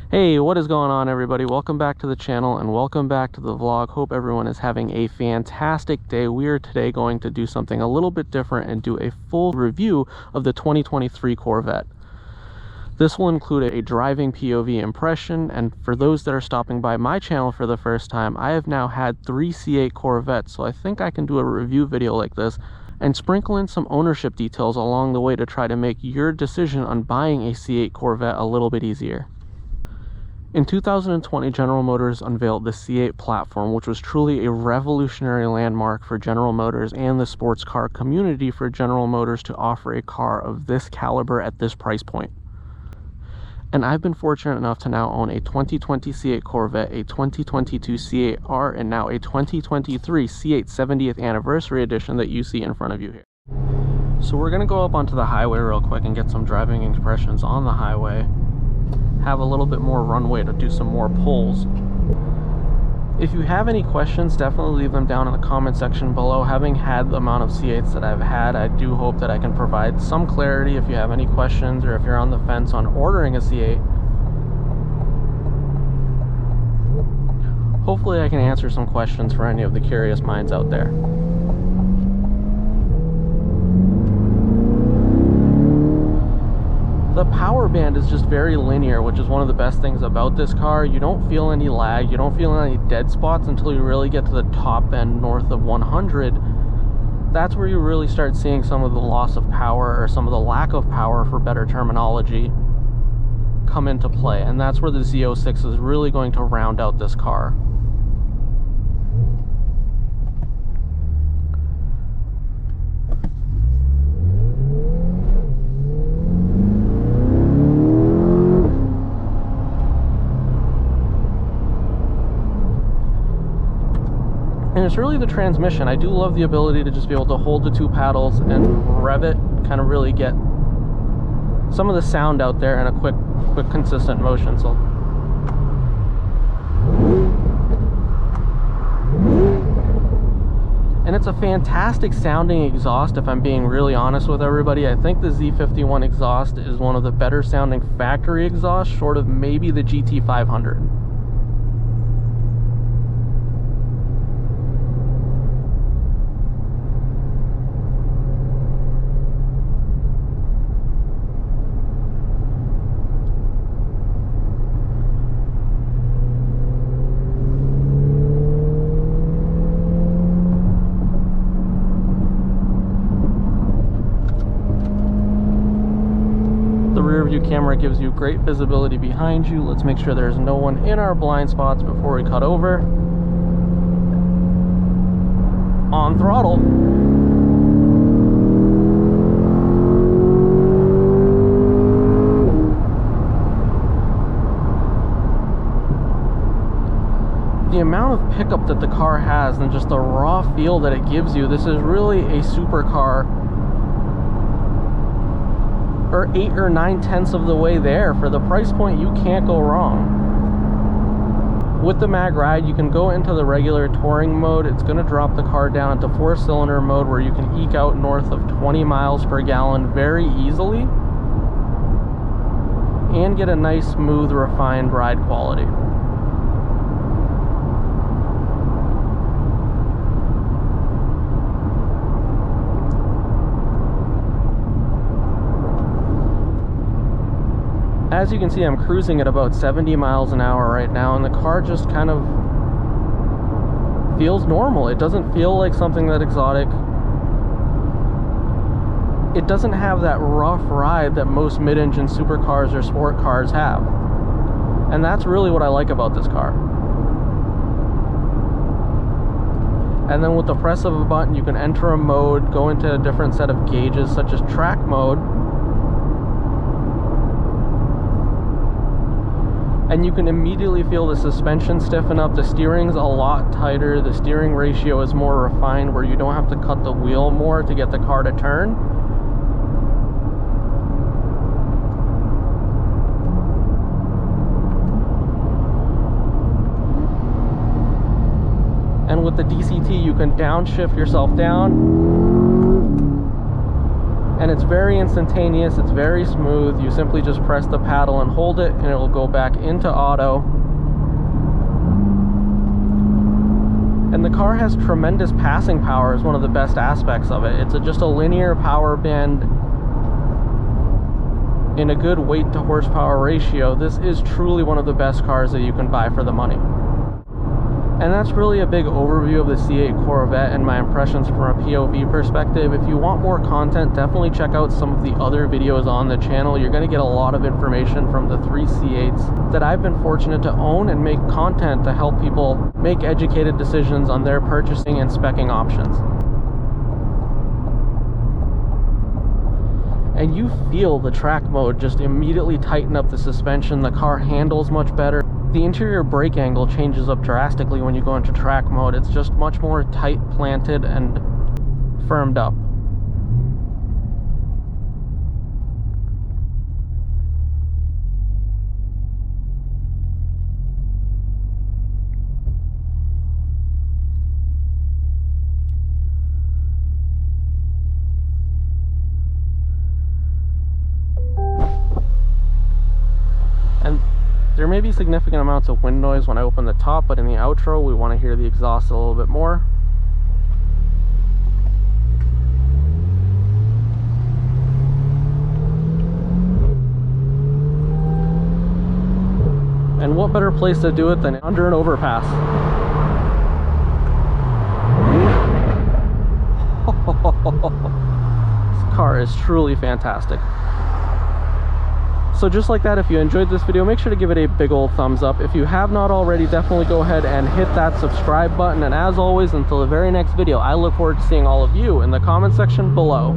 Hey, what is going on, everybody? Welcome back to the channel and welcome back to the vlog. Hope everyone is having a fantastic day. We are today going to do something a little bit different and do a full review of the 2023 Corvette. This will include a driving POV impression, and for those that are stopping by my channel for the first time, I have now had 3 C8 Corvettes, so I think I can do a review video like this and sprinkle in some ownership details along the way to try to make your decision on buying a C8 Corvette a little bit easier. In 2020, General Motors unveiled the C8 platform, which was truly a revolutionary landmark for General Motors and the sports car community for General Motors to offer a car of this caliber at this price point. And I've been fortunate enough to now own a 2020 C8 Corvette, a 2022 C8.R, and now a 2023 C8 70th Anniversary Edition that you see in front of you here. So we're going to go up onto the highway real quick and get some driving impressions on the highway. Have a little bit more runway to do some more pulls. If you have any questions, definitely leave them down in the comment section below. Having had the amount of C8s that I've had, I do hope that I can provide some clarity if you have any questions or if you're on the fence on ordering a C8. Hopefully I can answer some questions for any of the curious minds out there. The power band is just very linear, which is one of the best things about this car. You don't feel any lag, you don't feel any dead spots until you really get to the top end north of 100. That's where you really start seeing some of the loss of power, or some of the lack of power for better terminology, come into play. And that's where the Z06 is really going to round out this car. And it's really the transmission. I do love the ability to just be able to hold the two paddles and rev it, kind of really get some of the sound out there in a quick consistent motion. So and it's a fantastic sounding exhaust, if I'm being really honest with everybody. I think the Z51 exhaust is one of the better sounding factory exhausts, short of maybe the GT500. View camera gives you great visibility behind you. Let's make sure there's no one in our blind spots before we cut over. On throttle. The amount of pickup that the car has and just the raw feel that it gives you, this is really a supercar, or 8 or 9/10 of the way there. For the price point, you can't go wrong. With the mag ride, you can go into the regular touring mode. It's going to drop the car down to 4-cylinder mode, where you can eke out north of 20 miles per gallon very easily and get a nice, smooth, refined ride quality. As you can see, I'm cruising at about 70 miles an hour right now, and the car just kind of feels normal. It doesn't feel like something that exotic. It doesn't have that rough ride that most mid-engine supercars or sport cars have. And that's really what I like about this car. And then with the press of a button, you can enter a mode, go into a different set of gauges, such as track mode. And you can immediately feel the suspension stiffen up. The steering's a lot tighter. The steering ratio is more refined, where you don't have to cut the wheel more to get the car to turn. And with the DCT, you can downshift yourself down And it's very instantaneous, it's very smooth. You simply just press the paddle and hold it, and it will go back into auto. And the car has tremendous passing power, is one of the best aspects of it. It's just a linear power band in a good weight to horsepower ratio. This is truly one of the best cars that you can buy for the money. And that's really a big overview of the C8 Corvette and my impressions from a POV perspective. If you want more content, definitely check out some of the other videos on the channel. You're going to get a lot of information from the 3 C8s that I've been fortunate to own and make content to help people make educated decisions on their purchasing and speccing options. And you feel the track mode just immediately tighten up the suspension. The car handles much better. The interior brake angle changes up drastically when you go into track mode. It's just much more tight planted and firmed up. And there may be significant amounts of wind noise when I open the top, but in the outro we want to hear the exhaust a little bit more. And what better place to do it than under an overpass? This car is truly fantastic. So just like that, if you enjoyed this video, make sure to give it a big old thumbs up. If you have not already, definitely go ahead and hit that subscribe button. And as always, until the very next video, I look forward to seeing all of you in the comment section below.